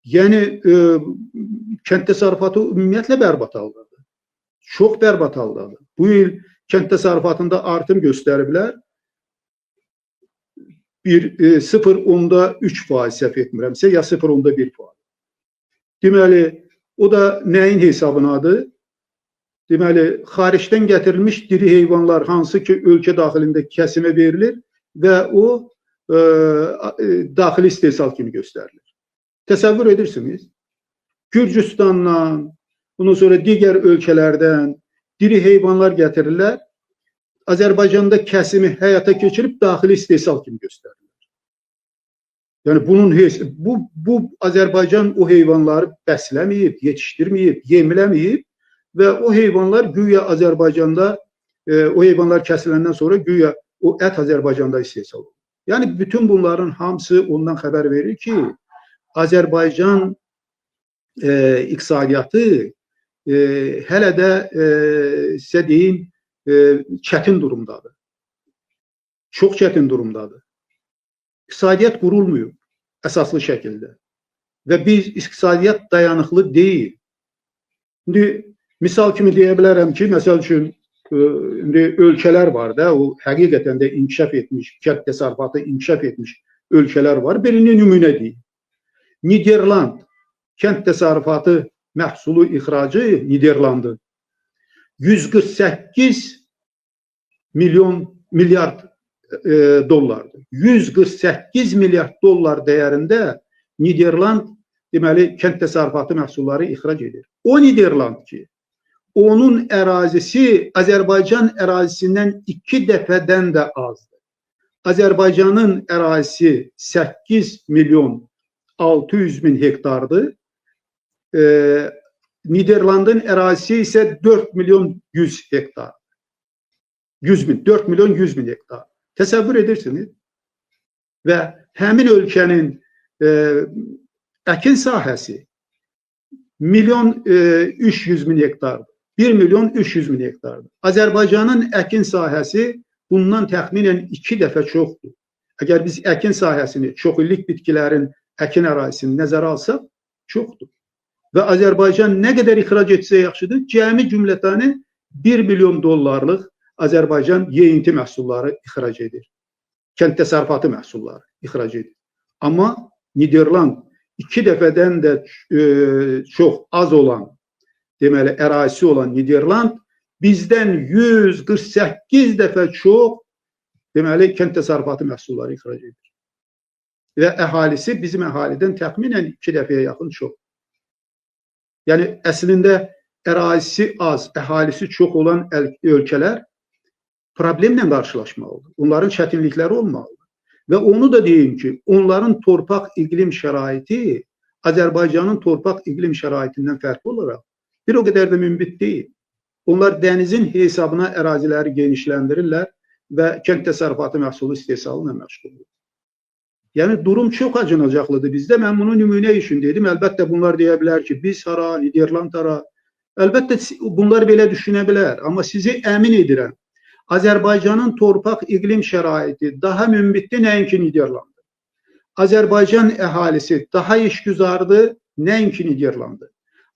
Yəni kənd təsərrüfatı ümumiyyətlə bərbad haldadır. Çox bərbad haldadır. Bu il kənd təsərrüfatında artım göstəriblər. 0,3% səhv etmirəmsə, ya 0,1%. Deməli, o da nəyin hesabınadır? Deməli, xaricdən gətirilmiş diri heyvanlar hansı ki, ölkə daxilində kəsimə verilir və o daxili istehsal kimi göstərilir. Təsəvvür edirsiniz, Gürcüstandan, ondan sonra digər ölkələrdən diri heyvanlar gətirirlər, Azərbaycanda kəsimi həyata keçirib daxili istehsal kimi göstərilir. Yəni bu Azərbaycan o heyvanları bəsləməyib, yetişdirməyib, yemləməyib və o heyvanlar güya Azərbaycanda, o heyvanlar kəsiləndən sonra güya o ət Azərbaycanda istehsal olur. Yəni bütün bunların hamısı ondan xəbər verir ki, Azərbaycan iqtisadiyyatı hələ də sizə deyim, çətin durumdadır. Çox çətin durumdadır. İqtisadiyyat qurulmuyor əsaslı şəkildə. Və biz iqtisadiyyat dayanıqlı deyil. İndi misal kimi deyə bilərəm ki, məsəl üçün ölkələr var da, o həqiqətən də inkişaf etmiş, kənd təsərrüfatı inkişaf etmiş ölkələr var. Birini nümunə deyim. Niderland kənd təsərrüfatı məhsulu ixracı Niderlandı 148 milyard dollardır. 148 milyard dollar dəyərində Niderland deməli kənd təsərrüfatı məhsulları ixrac edir. O Niderland ki, onun ərazisi Azərbaycan ərazisindən 2 dəfədən də azdır. Azərbaycanın ərazisi 8 milyon 600 min hektardır. Niderlandın ərazisi isə 4 milyon 100 hektar. 4 milyon 100 min hektar. Təsəvvür edirsiniz. Və həmin ölkənin əkin sahəsi 1.300.000 hektardır. 1 milyon 300 min hektardır. Azərbaycanın əkin sahəsi bundan təxminən 2 dəfə çoxdur. Əgər biz əkin sahəsini, çoxillik bitkilərin əkin ərazisini nəzərə alsaq, çoxdur. Və Azərbaycan nə qədər ixrac etsə yaxşıdır, cəmi cümlətəni 1 milyon dollarlıq Azərbaycan yeyinti məhsulları ixrac edir. Kənd təsərrüfatı məhsulları ixrac edir. Amma Niderland 2 dəfədən də çox az olan, deməli, ərazisi olan Niderland bizdən 148 dəfə çox, deməli, kənd təsərrüfatı məhsulları ixrac edir. Və əhalisi bizim əhalidən təxminən 2 dəfəyə yaxın çox. Yəni, əslində ərazisi az, əhalisi çox olan ölkələr problemlə qarşılaşmalıdır. Onların çətinlikləri olmalıdır. Və onu da deyim ki, onların torpaq iqlim şəraiti Azərbaycanın torpaq iqlim şəraitindən fərqli olaraq bir o qədər də münbit deyil. Onlar dənizin hesabına əraziləri genişləndirirlər və kənd təsərrüfatı məhsulu istehsalı ilə məşğuldur. Yəni, durum çox acınacaqlıdır bizdə. Mən bunu nümunə üçün dedim. Əlbəttə, bunlar deyə bilər ki, biz hara, Niderland hara. Əlbəttə, bunlar belə düşünə bilər. Amma sizi əmin edirəm, Azərbaycanın torpaq iqlim şəraiti daha münbitdir, nəinki Niderlanddır. Azərbaycan əhalisi daha işgüzardır, nəinki Niderlanddır.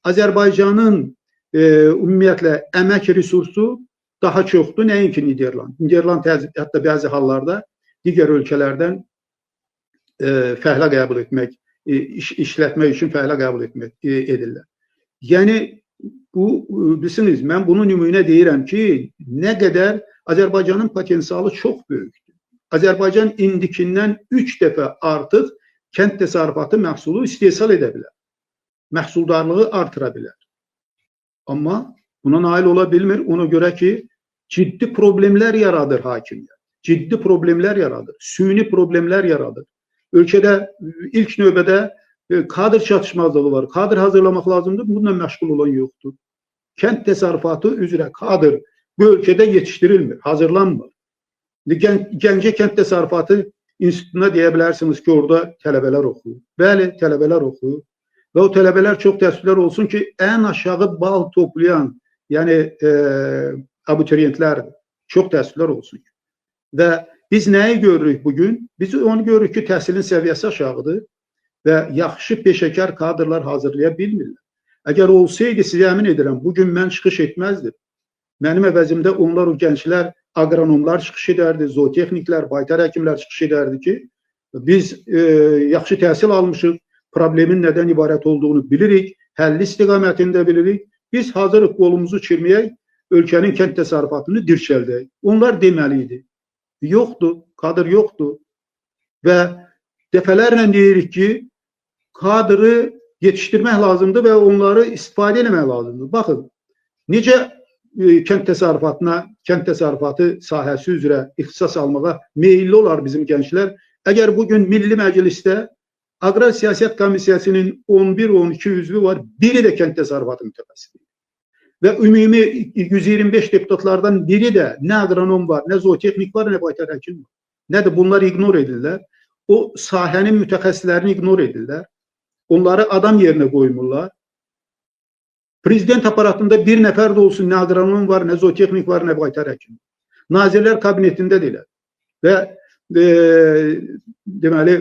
Azərbaycanın ümumiyyətlə əmək resursu daha çoxdur, nəinki Niderland. Niderland hətta bəzi hallarda digər ölkələrdən fəhlə qəbul etmək, işlətmək üçün fəhlə qəbul edirlər. Yəni, bilirsiniz, mən bunu nümunə deyirəm ki, nə qədər Azərbaycanın potensialı çox böyükdür. Azərbaycan indikindən 3 dəfə artıq kənd təsərrüfatı məhsulu istehsal edə bilər. Məhsuldarlığı artıra bilər. Amma buna nail ola bilmir. Ona görə ki, ciddi problemlər yaradır hakimiyyət. Ciddi problemlər yaradır. Süni problemlər yaradır. Ölkədə ilk növbədə kadr çatışmazlığı var. Kadr hazırlamaq lazımdır. Bununla məşğul olan yoxdur. Kənd təsərrüfatı üzrə kadr bu ölkədə yetişdirilmir, hazırlanmır. Gəncə Kənd Təsərrüfatı İnstitutuna deyə bilərsiniz ki, orada tələbələr oxuyur. Bəli, tələbələr oxuyur. Və o tələbələr çox təəssüflər olsun ki, ən aşağı bal toplayan, yəni abituriyentlərdir. Çox təəssüflər olsun. Və biz nəyi görürük bugün? Biz onu görürük ki, təhsilin səviyyəsi aşağıdır. və yaxşı peşəkar kadrlar hazırlaya bilmirlər. Əgər olsaydı, sizə əmin edirəm, bugün mən çıxış etməzdim. Mənim əvəzimdə onlar, o gənclər, agronomlar çıxış edərdi, zootexniklər, baytar həkimlər çıxış edərdi ki, biz yaxşı təhsil almışıq, problemin nədən ibarət olduğunu bilirik, həlli istiqamətində bilirik, biz hazırıq qolumuzu çirməyək, ölkənin kənd təsərrüfatını dirçəldək. Onlar deməliydi. Yoxdur, kadr yoxdur və dəfələrlə deyirik ki, kadrı yetişdirmək lazımdır və onları istifadə etmək lazımdır. Baxın, necə kənd təsərrüfatı sahəsi üzrə ixtisas almağa meyilli olar bizim gənclər. Əgər bugün Milli Məclisdə Aqrar Siyasət Komissiyasının 11-12 üzvü var, biri də kənd təsərrüfatı mütəxəssisidir. Və ümumi 125 deputatlardan biri də nə agronom var, nə zootexnik var, nə baytar həkim var. Nədir? Bunlar ignor edirlər. O sahənin mütəxəssislərini ignor edirlər. Onları adam yerinə qoymurlar. Prezident aparatında bir nəfər də olsun, nə agronom var, nə zootexnik var, nə baytar həkim. Nazirlər kabinetində deyilər. Və deməli,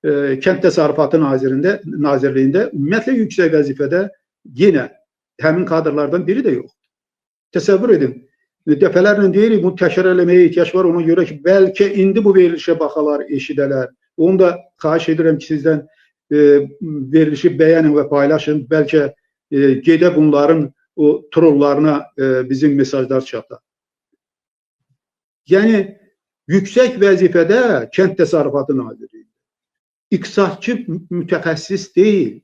Kənd Təsərrüfatı Nazirliyində ümumiyyətlə yüksək vəzifədə yenə həmin kadrlardan biri də yox. Təsəvvür edin, dəfələrlə deyirik, bunu təkrar eləməyə ehtiyac var, ona görə ki, bəlkə indi bu verilişə baxalar, eşidələr. Onu da xahiş edirəm ki, sizdən verilişi bəyənin və paylaşın, bəlkə gedə bunların o trollarına bizim mesajlar çatar. Yəni, yüksək vəzifədə Kənd Təsərrüfatı Nazirliyi, iqtisadçı mütəxəssis deyil,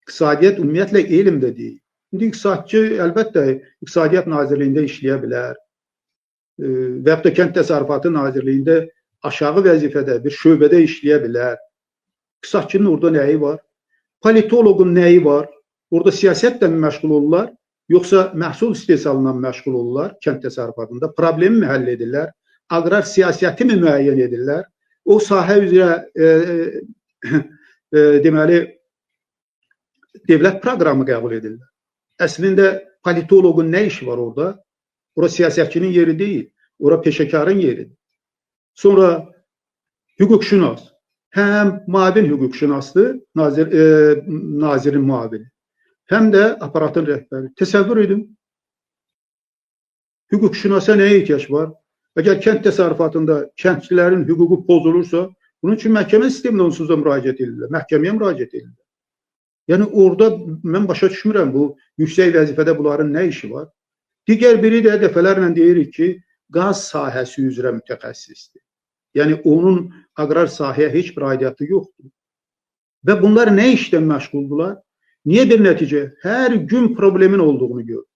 iqtisadiyyat ümumiyyətlə elm də deyil. İndi iqtisadçı əlbəttə İqtisadiyyat Nazirliyində işləyə bilər və yaxud da Kənd Təsərrüfatı Nazirliyində aşağı vəzifədə bir şöbədə işləyə bilər. İqtisadçının orada nəyi var? Politoloqun nəyi var? Orada siyasətlə məşğul olurlar, yoxsa məhsul istehsalından məşğul olurlar kənd təsərrüfatında? Problemi mi həll edirlər? Aqrar siyasəti mi müəyyən edirlər? O sahə üzrə deməli dövlət proqramı qəbul edirlər. Əslində politoloqun nə işi var orada? Ora siyasətçinin yeri deyil, ora peşəkarın yeridir. Sonra hüquqşünas, həm müavin hüquqşünasdır, nazirin müavini, həm də aparatın rəhbəri. Təsəvvür edin, hüquqşünasa nəyə ehtiyac var? Əgər kənd təsərrüfatında kəndçilərin hüququ pozulursa, bunun üçün məhkəmə sisteminə onsuz da müraciət edirlər, məhkəməyə müraciət edirlər. Yəni, orada mən başa düşmürəm, bu yüksək vəzifədə bunların nə işi var? Digər biri də dəfələrlə deyirik ki, qaz sahəsi üzrə mütəxəssisdir. Yəni, onun aqrar sahəyə heç bir aidiyyatı yoxdur. Və bunlar nə işlə məşğuldular? Niyə bir nəticə? Hər gün problemin olduğunu görür.